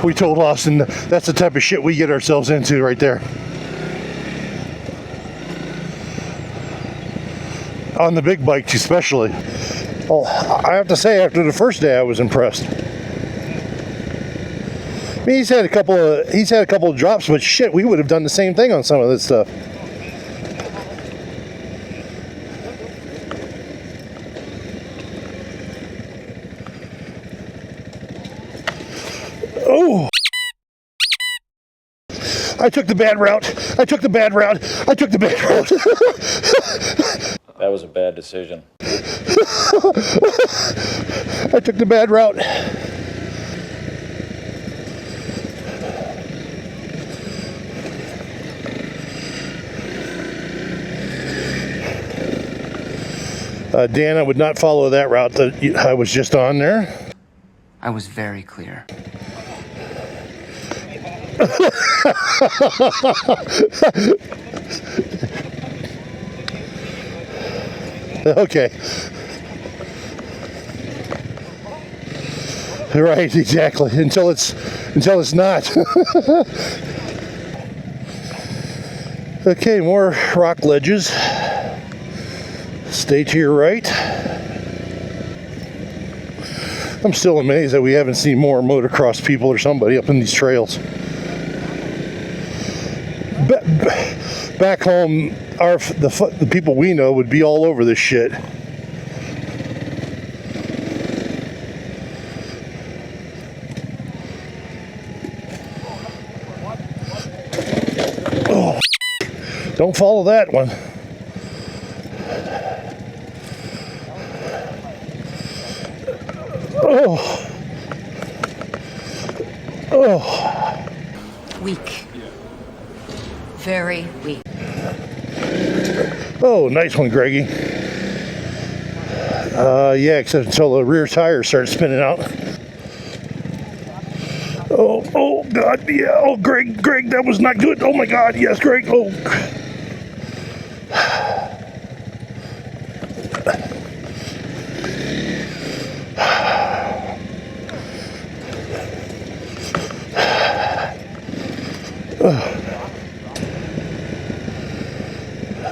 We told Austin that's the type of shit we get ourselves into right there. On the big bikes especially. Well, I have to say, after the first day I was impressed. I mean, he's had a couple of drops, but shit, we would have done the same thing on some of this stuff. Oh! I took the bad route. I took the bad route. I took the bad route. That was a bad decision. I took the bad route. Dan, I would not follow that route that I was just on there. I was very clear. Okay. Right, exactly. Until it's not. Okay, more rock ledges. Stay to your right. I'm still amazed that we haven't seen more motocross people or somebody up in these trails. Back home, the people we know would be all over this shit. Oh, don't follow that one. Oh. Oh. Weak. Very weak. Oh, nice one, Greggy. Yeah, except until the rear tire starts spinning out. Oh, God, yeah. Oh, Greg, that was not good. Oh, my God, yes, Greg. Oh.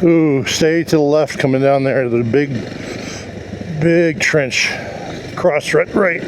Ooh, stay to the left coming down there. The big trench. Cross right.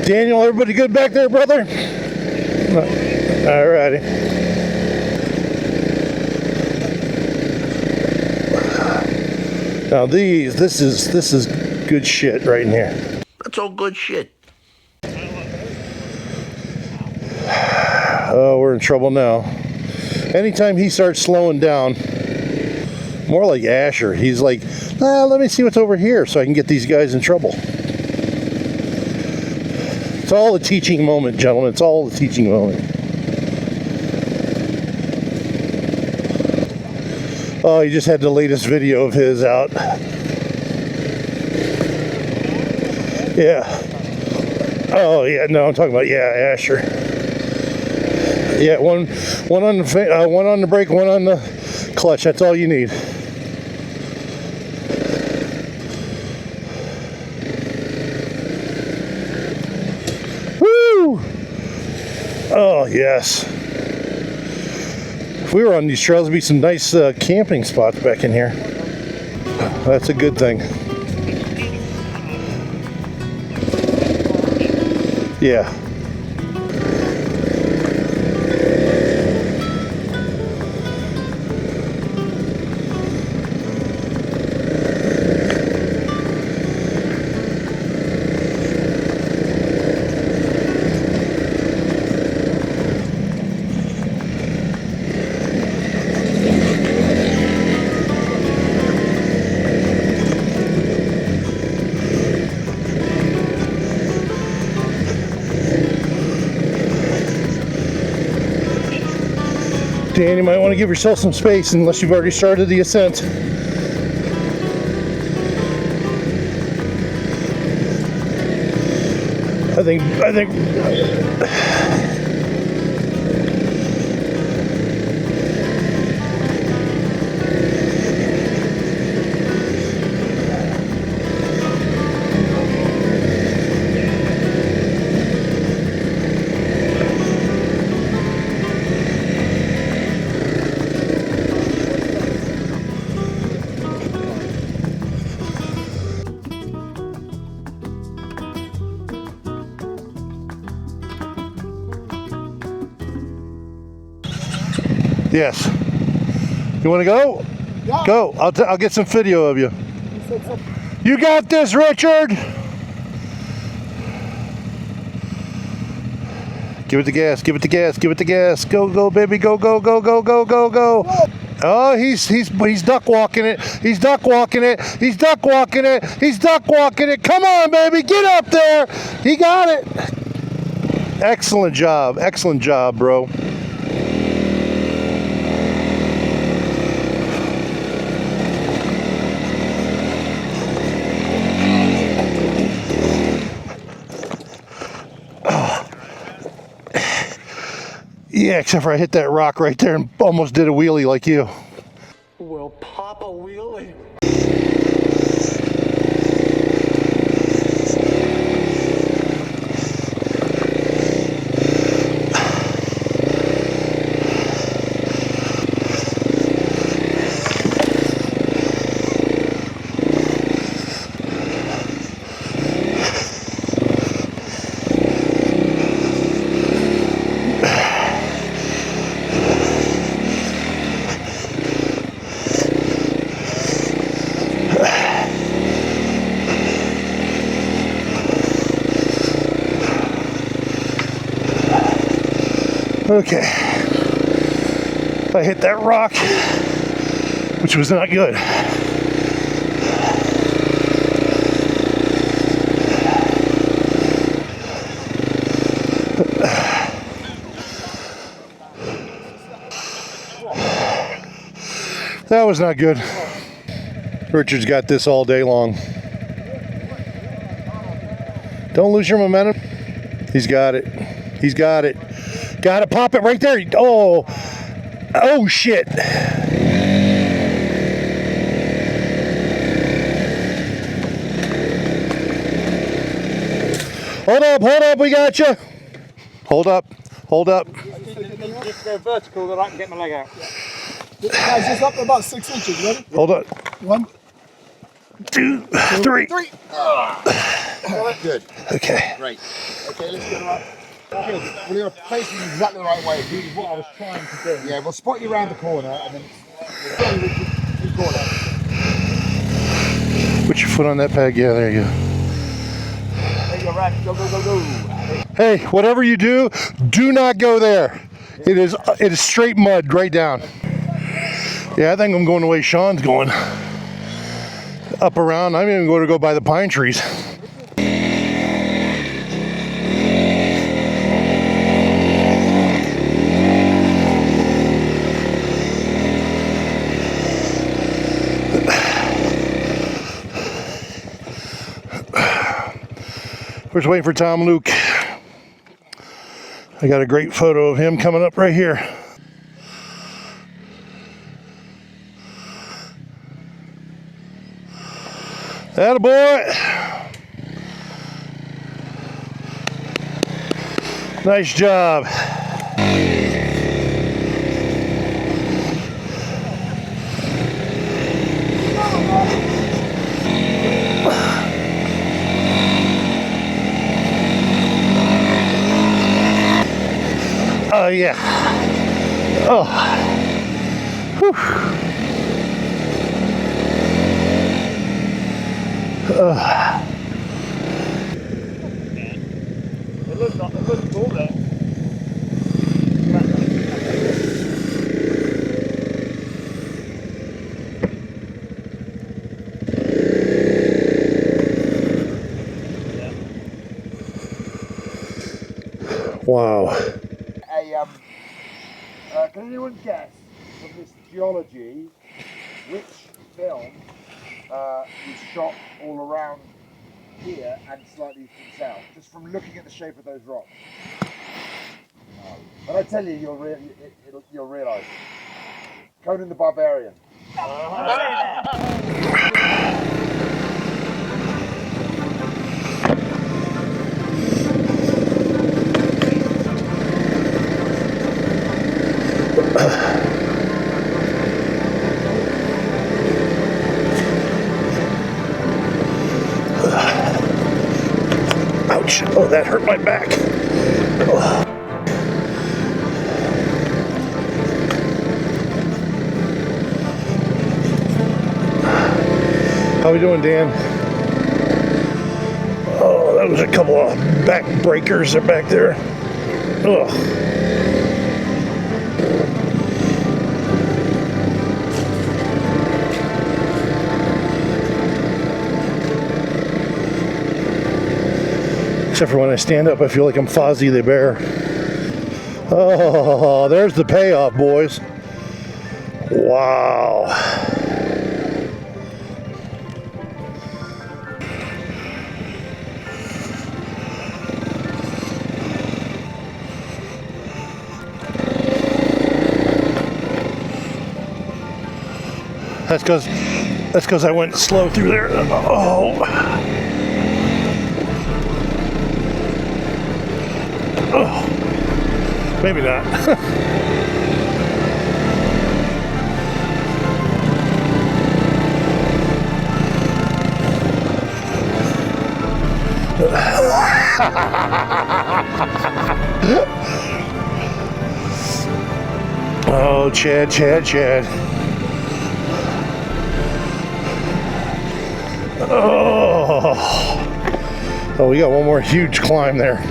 Daniel, everybody good back there, brother? Alrighty. Now this is good shit right in here. That's all good shit. Oh, we're in trouble now. Anytime he starts slowing down, more like Asher, he's like, let me see what's over here so I can get these guys in trouble. It's all a teaching moment, gentlemen. It's all a teaching moment. Oh, he just had the latest video of his out. Yeah. Oh, yeah. No, I'm talking about, yeah, Asher. Yeah, one on the brake, one on the clutch. That's all you need. Oh, yes. If we were on these trails, there'd be some nice camping spots back in here. That's a good thing. Yeah. Dan, you might want to give yourself some space unless you've already started the ascent. I think yes. You want to go? Yeah. Go. I'll get some video of you. You got this, Richard. Give it the gas. Give it the gas. Give it the gas. Go, go, baby. Go, go, go, go, go, go, go. Oh, he's duck walking it. He's duck walking it. He's duck walking it. He's duck walking it. Come on, baby. Get up there. He got it. Excellent job. Excellent job, bro. Yeah, except for I hit that rock right there and almost did a wheelie like you. Well, pop a wheelie. Okay, I hit that rock, which was not good. That was not good. Richard's got this all day long. Don't lose your momentum. He's got it. He's got it. Got to pop it right there. Oh, oh shit. Hold up, we got you. Hold up. Just go vertical that I can get my leg out. Guys, just up to about 6 inches, ready? Hold on. 1, 2, 3. Good. Okay. Great. Okay, let's get it up. Good. Well, you're facing exactly the right way. This is what I was trying to do. Yeah, we'll spot you around the corner and then we'll go corner. Put your foot on that peg. Yeah, there you go. There you go, right. Go, go, go, go. Hey, whatever you do not go there. It is straight mud right down. Yeah, I think I'm going the way Sean's going. Up around. I'm even going to go by the pine trees. We're just waiting for Tom Luke. I got a great photo of him coming up right here. Attaboy. Nice job. Oh yeah. Oh. Whew. It looks cool there. Wow. Can anyone anyone guess from this geology which film is shot all around here and slightly to the south, just from looking at the shape of those rocks? But I tell you, you'll realise. Conan the Barbarian. Ouch. Oh, that hurt my back. Oh. How we doing, Dan? Oh, that was a couple of back breakers are back there. Ugh. Except for when I stand up, I feel like I'm Fozzie the Bear. Oh, there's the payoff, boys. Wow. That's because I went slow through there. Oh. Oh. Maybe not. Oh, Chad. Oh, we got one more huge climb there.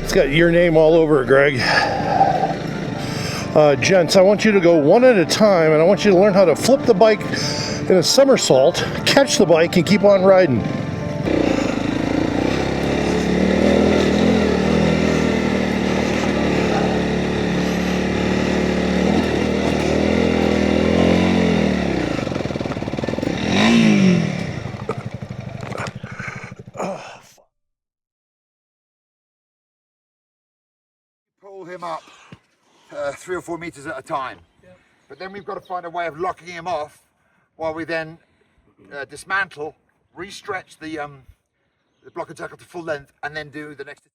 It's got your name all over it, Greg. Gents, I want you to go one at a time, and I want you to learn how to flip the bike in a somersault, catch the bike, and keep on riding. Pull him up 3 or 4 meters at a time. Yep. But then we've got to find a way of locking him off while we then dismantle, re-stretch the block and tackle to full length, and then do the next.